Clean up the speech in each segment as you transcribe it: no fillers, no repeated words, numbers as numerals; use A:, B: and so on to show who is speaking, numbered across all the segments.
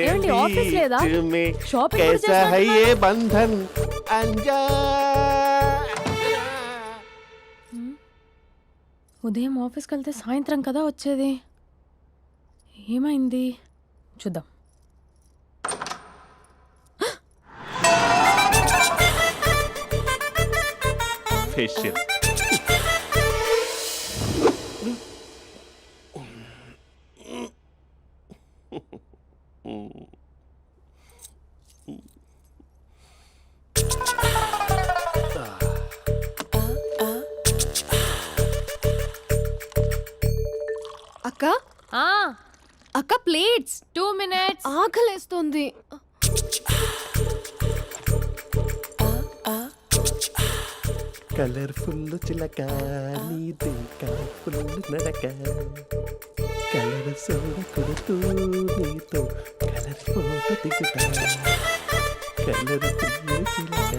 A: ఏమండి ఆఫీస్ లేదా? షాపింగ్ కూడా
B: कैसा है
A: చేస్తున్నారు.
B: ये बंधन अंजा
A: ఉదయం ఆఫీస్కి వెళ్తే సాయంత్రం కదా వచ్చేది. ఏమైంది చూద్దాం.
B: फेशियल
C: అక్క
A: ఆ
C: అక్క ప్లేట్స్
A: 2 minutes.
C: ఆకలేస్తుంది.
B: కలర్ఫుల్ చిలక నీదే కలర్ఫుల్ నడక కలర్ సోడ కొడుతూ నీతో కలర్ ఫోటో దిగుతా కలర్ఫుల్ చిలక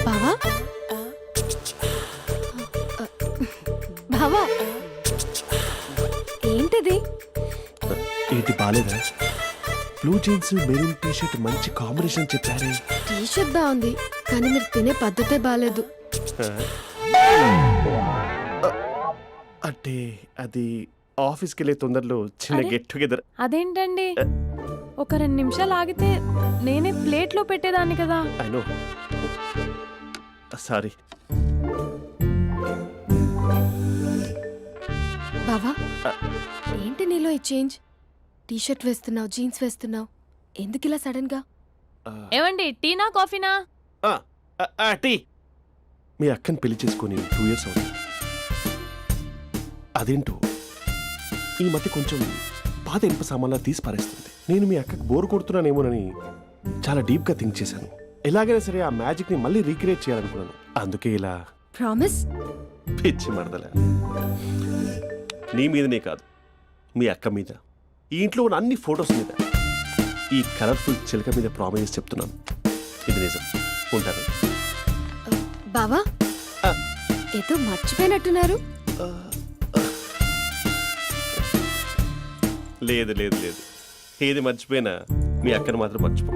C: బావా బావా ఏంటిది?
B: ఏంటి బాలేదా? Blue jeans maroon T shirt మంచి కాంబినేషన్ చెప్పారే.
C: టీ షర్ట్ బాగుంది కానీ మీరు తినే పద్ధతే బాలేదు.
B: అంటే అది ఆఫీస్కి వెళ్ళే తొందరలో చిన్న
A: అరే.
B: Get together.
A: అదేంటండి ఒక 2 నిమిషాలు ఆగితే నేనే ప్లేట్లో పెట్టేదాన్ని కదా.
B: I know sorry.
C: బావా ఏంటి నీలో ఈ చేంజ్? టీ షర్ట్ వేస్తున్నావు, జీన్స్ వేస్తున్నావు, ఎందుకు ఇలా సడన్ గా?
A: ఏమండి టీనా కాఫీనా?
B: టీ. మీ అక్కని పెళ్లి చేసుకొని 2 years అవుతుంది. అదేంటో ఈ మధ్య కొంచెం పాత ఇనుప సామాన్లా తీసి పారేస్తుంది. నేను మీ అక్కకు బోర్ కొడుతున్నానేమోనని చాలా డీప్గా థింక్ చేశాను. ఎలాగైనా సరే ఆ మ్యాజిక్ని మళ్ళీ రీక్రియేట్ చేయాలనుకున్నాను. అందుకే ఇలా
C: ప్రామిస్?
B: పిచ్చి మరదల. నీ మీదనే కాదు, మీ అక్క మీద, ఈ ఇంట్లో ఉన్న అన్ని ఫొటోస్ మీద, ఈ కలర్ఫుల్ చిలక మీద ప్రామిస్ చెప్తున్నాను. ఇది నిజం. ఉంటాను.
C: బావా ఏదో మర్చిపోయినట్టున్నారు.
B: లేదు లేదు లేదు, ఏది మర్చిపోయినా మీ అక్కను మాత్రం మర్చిపో.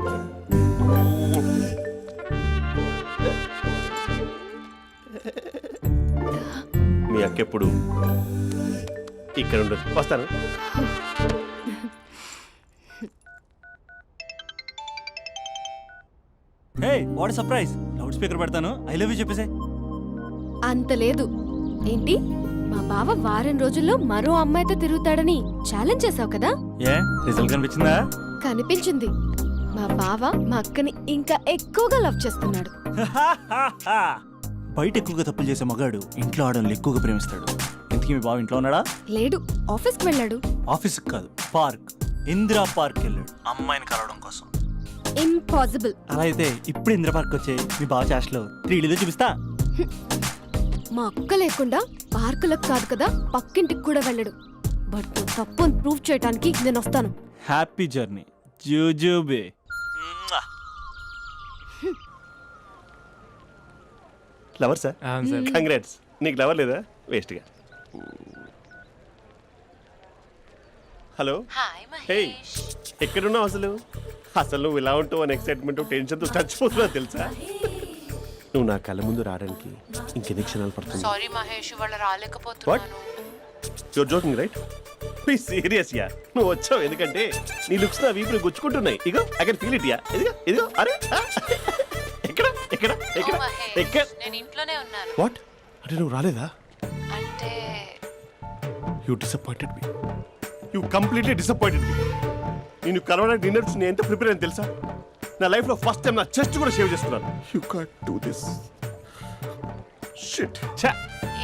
B: మీ అక్క ఎప్పుడు ఇక్కడ ఉండదు. వస్తాను.
D: Hey what surprise. Loud speaker పెడతాను, ఐ లవ్ యూ చెప్పేసే.
C: అంత లేదు. ఏంటి మా బావ వారం రోజుల్లో మరో అమ్మాయితో తిరుగుతాడని ఛాలెంజ్ చేసావు కదా?
D: ఏ రిజల్ట్ కనిపించిందా?
C: కనిపించింది. మా బావ మా అక్కని ఇంకా ఎక్కువగా లవ్ చేస్తున్నాడు.
D: బయట ఎక్కువగా తప్పులు చేసే మగాడు ఇంట్లో ఆడవాళ్ళు ఎక్కువగా ప్రేమిస్తాడు. ఇంతకీ మీ బావ ఇంట్లో ఉన్నాడా?
C: లేడు, ఆఫీస్కి వెళ్ళాడు.
D: ఆఫీస్కి కాదు, పార్క్, ఇందిరా పార్క్ వెళ్ళాడు అమ్మాయిని కలవడం కోసం.
C: ఇంపాసిబుల్.
D: అలా అయితే ఇప్పుడు ఇందిరా పార్క్ వచ్చే మీ బావ చాష్లో 3Dలో చూపిస్తా.
C: మా అక్క లేకుండా పార్కులకు కాదు కదా పక్కింటికి కూడా వెళ్ళడు. బట్ నువ్వు తప్పు అని ప్రూవ్ చేయడానికి నేను వస్తాను.
D: హ్యాపీ జర్నీ జూజూబే.
B: Lover sir, congrats. నీకు లవర్ లేదా? వేస్ట్గా. హలో. హే, ఎక్కడున్నావు అసలు? అసలు నువ్వు ఇలా ఉంటావు అని ఎక్సైట్మెంట్ టెన్షన్తో చచ్చిపోతున్నావు తెలుసా? నువ్వు నా కళ్ళ ముందు రావడానికి ఇంకెన్ని క్షణాలు పడుతుంది?
E: సారీ మహేష్, వాళ్ళు రాలేకపోతున్నాను.
B: Your joking right? Be serious ya. నువ్వు వచ్చావు ఎందుకంటే నీ లుక్స్ నా వీపుని గుచ్చుకుంటున్నాయి. ఇగో I can feel it ya. ఇదిగో ఇదిగో. అరే ఎక్కడ ఎక్కడ ఎక్కడ ఎక్కడ?
E: నేను ఇంట్లోనే ఉన్నాను.
B: వాట్ అంటే నువ్వు రాలేదా?
E: అంటే
B: you disappointed me. You completely disappointed me. నేను కలవడానికి డిన్నర్స్ నేను ఎంత ప్రిపేర్ అని తెలుసా? నా లైఫ్లో ఫస్ట్ టైం నా చెస్ట్ కూడా సేవ్ చేసుకున్నాను. You can't do this shit.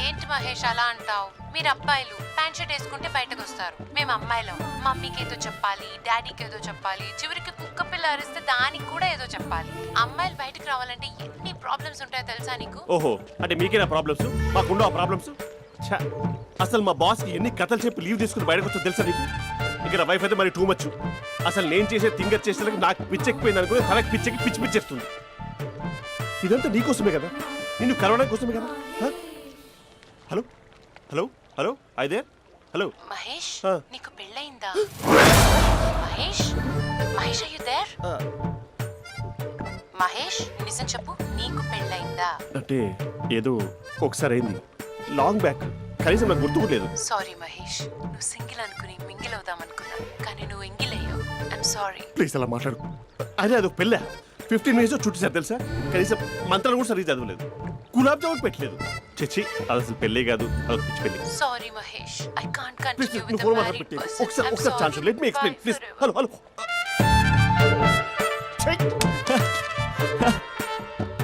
E: ఏంటి మహేష్ అలా అంటావు? మీరు అబ్బాయిలు ప్యాంట్ షర్ట్ వేసుకుంటే బయటకు వస్తారు. మేము అమ్మాయిలం. మమ్మీకి ఏదో చెప్పాలి, డాడీకి ఏదో చెప్పాలి, చివరికి కుక్క పిల్ల అరిస్తే దానికి కూడా ఏదో చెప్పాలి. అమ్మాయిలు బయటకు రావాలంటే ఎన్ని ప్రాబ్లమ్స్ ఉంటాయో తెలుసా నీకు?
B: ఓహో, అంటే మీకేనా ప్రాబ్లమ్స్? మాకుండా ఆ ప్రాబ్లమ్స్? అసలు మా బాస్కి ఎన్ని కథలు చెప్పి లీవ్ తీసుకుని బయటకు వచ్చో తెలుసా నీకు? ఇక్కడ వైఫ్ అయితే మరి టూ మచ్. అసలు నేను చేసే థింగర్ చేసేందుకు నాకు పిచ్చెక్కిపోయింది అనుకుని తనకు పిచ్చెక్కి పిచ్చి పిచ్చేస్తుంది. ఇదంతా నీకోసమే కదా, నిన్ను కరోనా కోసమే కదా. Hello hello hello, I there? Hello
E: Mahesh
B: ఆ.
E: నీకు పెళ్ళయిందా? Mahesh Mahesh are you there? మహేష్ నిజం చెప్పు, నీకు పెళ్ళయిందా?
B: అంటే ఏదో ఒకసారి అయింది, లాంగ్ బ్యాక్, కనీసం నాకు గుర్తు కూడా లేదు.
E: సారీ మహేష్, నువ్వు సింగిల్ అనుకుని మింగిల్ అవుదాం అనుకున్నా, కానీ నువ్వు ఎంగిల్ అయ్యావు. I'm sorry.
B: ప్లీజ్ అలా మాట్లాడు. అదే అదొక పెళ్ళా, 15 మినిట్స్ చుట్టూ సార్ తెలుసా, కనీసం మంత్రాలు కూడా సరిగ్గా చదవలేదు, గులాబ్ జామున్ పెట్టలేదు. చచ్చి అది అసలు పెళ్ళే కాదు, అదొక పిచ్చి పెళ్ళి.
E: Sorry Mahesh, I can't
B: please
E: continue
B: నువ్వు
E: విత్
B: ఫోన్
E: ద
B: మాట్లాడి
E: మ్యారీడ్
B: పెట్టి
E: పర్సన్.
B: ఒకసారి chance let me explain please. Hello hello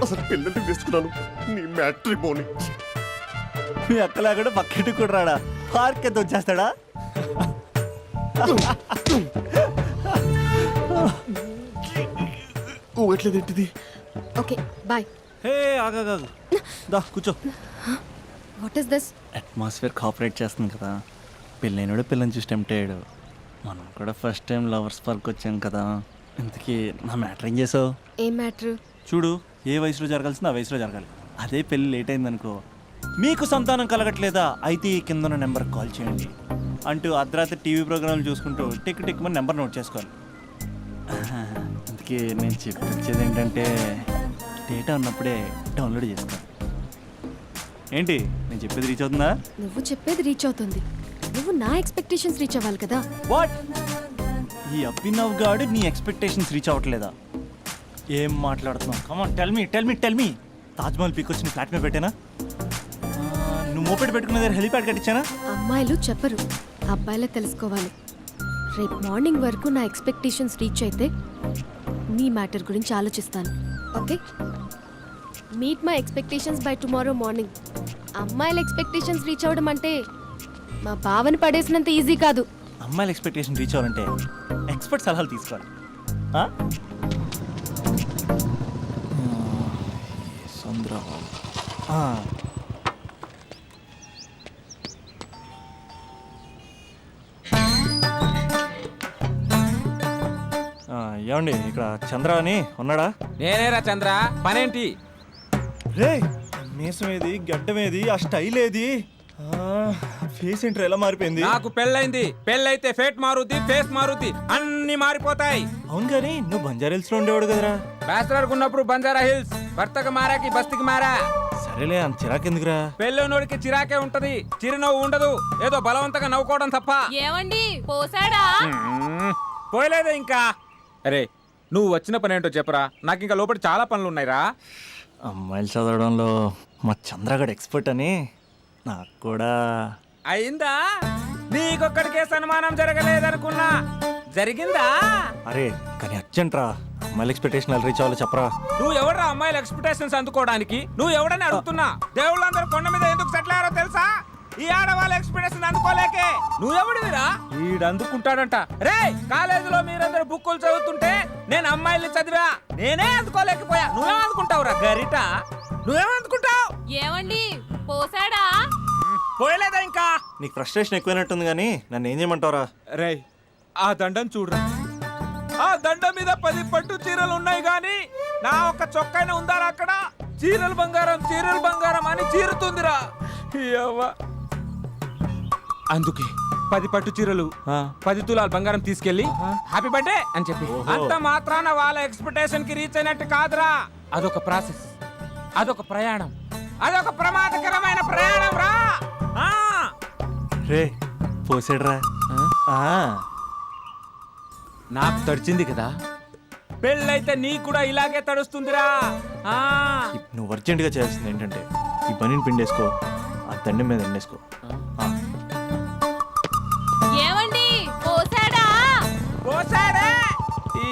B: అసలు పెళ్ళంటే తీసుకున్నాను నీ మ్యాట్రీ బోని.
D: మీ అక్కలాగడ పక్కింటికి కూడా రాడా, పార్క్ ఎంత వచ్చేస్తాడా?
B: ఊగట్లేదు ఏంటిది?
C: Okay bye.
D: హే ఆగాగు, దా కూర్చో.
C: What is this?
D: Atmosphere cooperate చేస్తుంది కదా, పెళ్ళైనడు పిల్లని చూసి టెంప్ట్ అయ్యాడు. మనం కూడా ఫస్ట్ టైం లవర్స్ పార్క్ వచ్చాం కదా. ఇంతకీ నా మ్యాటర్ ఏం చేసావు?
C: ఏం మ్యాటర్?
D: చూడు, ఏ వయసులో జరగాల్సిందో ఆ వయసులో జరగాలి. అదే పెళ్ళి లేట్ అయిందనుకో, మీకు సంతానం కలగట్లేదా అయితే ఈ కింద ఉన్న నెంబర్కి కాల్ చేయండి అంటూ అర్ధరాత్రి టీవీ ప్రోగ్రాంలు చూసుకుంటూ టిక్ టిక్ మన నెంబర్ నోట్ చేసుకోవాలి. అందుకే నేను చెప్పించేది ఏంటంటే డేటా ఉన్నప్పుడే డౌన్లోడ్ చేసుకోవాలి. ఏంటి నేను చెప్పేది రీచ్ అవుతుందా?
C: నువ్వు చెప్పేది రీచ్ అవుతుంది, నువ్వు నా ఎక్స్పెక్టేషన్స్ రీచ్ అవ్వాలి కదా.
D: వాట్? ఈ అభినవ్ గాడు నీ ఎక్స్పెక్టేషన్స్ రీచ్ అవ్వట్లేదా? ఏం మాట్లాడుతున్నావు? Come on tell me. Taj Mahal peak వచ్చి నీ ఫ్లాట్ మీద పెట్టానా? నువ్వు మోపెట్ పెట్టుకునే దగ్గర హెలిప్యాడ్ కట్టించానా?
C: అమ్మాయిలు చెప్పరు, అబ్బాయిలే తెలుసుకోవాలి. రేపు మార్నింగ్ వరకు నా ఎక్స్పెక్టేషన్స్ రీచ్ అయితే నీ మ్యాటర్ గురించి ఆలోచిస్తాను. Okay, meet my expectations by tomorrow morning. అమ్మాయిల ఎక్స్పెక్టేషన్స్ రీచ్ అవ్వడం అంటే మా బావని పడేసినంత ఈజీ కాదు.
D: అమ్మాయిల ఎక్స్పెక్టేషన్ రీచ్ అవ్వాలంటే ఎక్స్పర్ట్ సలహాలు తీసుకోవాలి. ఆ? సంద్రబాబు. ఏమండి ఇక్కడ చంద్ర అని ఉన్నాడా?
F: నేనేరా చంద్ర, పనేంటి?
D: రే మీసం ఏది, గడ్డం ఏది, ఆ స్టైల్ ఏది, ఫేస్ ఏంట్రా ఎలా మారిపోయింది?
F: నాకు పెళ్ళైంది, పెళ్ళైతే ఫేట్ మారుద్ది, ఫేస్ మారుద్ది, అన్ని మారిపోతాయి.
D: అవును కానీ నువ్వు బంజారా హిల్స్ లో ఉండేవాడు కదరా.
F: బ్యాచిలర్ ఉన్నప్పుడు బంజారా హిల్స్, భర్తకు మారాకి బస్తికి మారా.
D: సరేలే అంత చిరాకెందుకురా?
F: పెళ్ళోనోడికి చిరాకే ఉంటది, చిరునవ్వు ఉండదు, ఏదో బలవంతంగా నవ్వుకోవడం తప్ప.
A: ఏమండి పోసాడా?
F: పోయలేదే ఇంకా. అరే నువ్వు వచ్చిన పని ఏంటో చెప్పరా, నాకు ఇంకా లోపల చాలా పనులు ఉన్నాయిరా.
D: అమ్మాయిలు చదవడంలో మా చంద్రగడ్ ఎక్స్పర్ట్ అని నాకు కూడా.
F: అయిందా? నీకొక్కడికే సన్మానం జరగలేదనుకున్నా, జరిగిందా?
D: అరే కానీ అర్జెంట్ రా, అమ్మాయిల ఎక్స్పెక్టేషన్ రీచ్ అవ్వాలో చెప్పరా.
F: నువ్వు ఎవడరా అమ్మాయిల ఎక్స్పెక్టేషన్స్ అందుకోవడానికి? నువ్వు ఎవడని అడుగుతున్నా. దేవుళ్ళందరూ కొండ మీద ఎందుకు సెటిల్ అయ్యారో తెలుసా? ఈ ఆడవాళ్ళ ఎక్స్పెక్టేషన్ అందుకోలేకే. నువ్వెవడివిరా? ఈడు అందుకుంటాడంట. రే కాలేజీలో మీరందరూ బుక్కులు చదువుతుంటే నేను అమ్మాయిల్ని చదివా, నేనే అందుకోలేకపోయా. నువ్వేం అందుకుంటావురా గరిట? నువ్వేం అందుకుంటావు?
A: ఏమండి పోసాడా?
F: పోయలేదా ఇంకా?
D: నీకు ఫ్రస్ట్రేషన్ ఎక్కువైనట్టుంది కానీ నన్ను ఏం చేయమంటావురా?
F: రే ఆ దండం చూడరా, ఆ దండం మీద 10 పట్టు చీరలు ఉన్నాయి గాని నా ఒక్క చొక్కానే ఉందారా అక్కడ? చీరలు బంగారం అని చీరుతుందిరా. యవ్వ. అందుకే 10 పట్టు చీరలు 10 తులాల బంగారం తీసుకెళ్లి హ్యాపీ బర్త్డే అని చెప్పి. అంత మాత్రాన వాళ్ళ ఎక్స్పెక్టేషన్ కి రీచ్ అయినట్టు కాదురా. అదొక ప్రాసెస్, అదొక ప్రయాణం, అదొక ప్రమాదకరమైన ప్రయాణం రా.
D: రే పోసాడురా.
F: నాకు తడిచింది కదా, పెళ్ళైతే నీ కూడా ఇలాగే తడుస్తుందిరా.
D: నువ్వు అర్జెంటుగా చేయాల్సింది ఏంటంటే ఈ పనిని పిండేసుకో, ఆ దండం మీద ఎండేసుకో.
A: ఏమండి పోసాడా?
F: పోసాడే. ఈ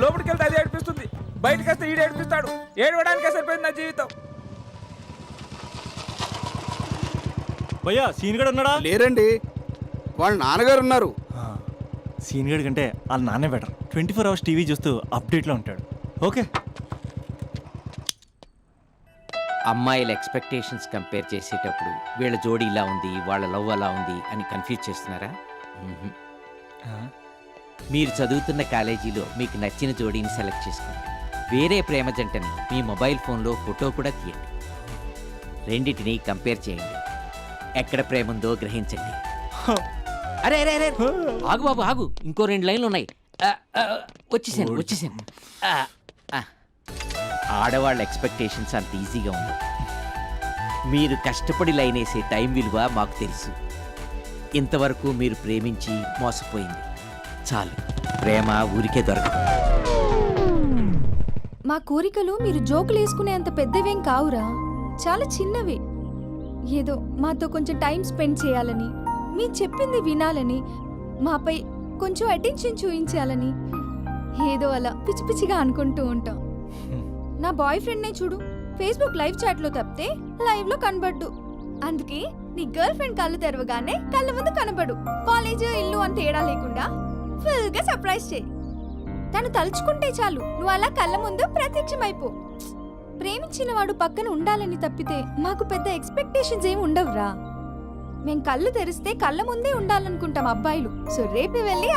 F: లోపలికి వెళ్తే అది ఏడిపిస్తుంది, బయటకు వస్తే ఈడు ఏడిపిస్తాడు. ఏడవడానికే సరిపోయింది నా జీవితం.
D: భయ్యా సీన్ గడ్ ఉన్నాడా?
G: లేరండి, వాళ్ళ నాన్నగారు ఉన్నారు.
D: సీన్ గడ్ కంటే వాళ్ళ నాన్నే బెటర్. 24 hours టీవీ చూస్తూ అప్డేట్లో ఉంటాడు. ఓకే.
H: అమ్మాయిల ఎక్స్పెక్టేషన్స్ కంపేర్ చేసేటప్పుడు వీళ్ళ జోడి ఇలా ఉంది, వాళ్ళ లవ్ అలా ఉంది అని కన్ఫ్యూజ్ చేస్తున్నారా? మీరు చదువుతున్న కాలేజీలో మీకు నచ్చిన జోడీని సెలెక్ట్ చేసుకోండి. వేరే ప్రేమ జంటని మీ మొబైల్ ఫోన్లో ఫోటో కూడా తీయండి. రెండింటిని కంపేర్ చేయండి. ఎక్కడ ప్రేమ ఉందో గ్రహించండి. అరే అరే అరే ఆగు బాబు ఆగు, ఇంకో 2 లైన్లు ఉన్నాయి. వచ్చేసాను. ఆడవాళ్ళ ఎక్స్పెక్టేషన్స్ అంత ఈజీగా ఉంది. మీరు కష్టపడి లైన్ వేసే టైం విలువ మాకు తెలుసు. ఇంతవరకు మీరు ప్రేమించి మోసపోయింది చాలు. ప్రేమ ఊరికే దొరకదు.
I: మా కోరికలు మీరు జోకులు వేసుకునేంత పెద్దవేం కావురా, చాలా చిన్నవి. ఏదో మాతో కొంచెం టైం స్పెండ్ చేయాలని, మీ చెప్పింది వినాలని, మాపై కొంచెం అటెన్షన్ చూపించాలని ఏదో అలా పిచ్చి పిచ్చిగా అనుకుంటూ ఉంటాం. నా బాయ్ ఫ్రెండ్నే చూడు, ఫేస్బుక్ లైవ్ చాట్లో తప్పితే లైవ్ లో కనబడ్డు. అందుకే నీ గర్ల్ ఫ్రెండ్ కళ్ళు తెరవగానే కళ్ళ ముందు కనబడు. కాలేజ్ ఇల్లు అని తేడా లేకుండా ఫుల్ గా సర్ప్రైజ్ చేయి. తను తలుచుకుంటే చాలు నువ్వు అలా కళ్ళ ముందు ప్రత్యక్షమైపో. ప్రేమించిన వాడు పక్కన ఉండాలని తప్పితే మాకు పెద్ద ఎక్స్పెక్టేషన్స్ ఏమి ఉండవురా. మేం కళ్ళు తెరిస్తే కళ్ళ ముందే ఉండాలనుకుంటాం అబ్బాయిలు. సో రేపు వెళ్ళి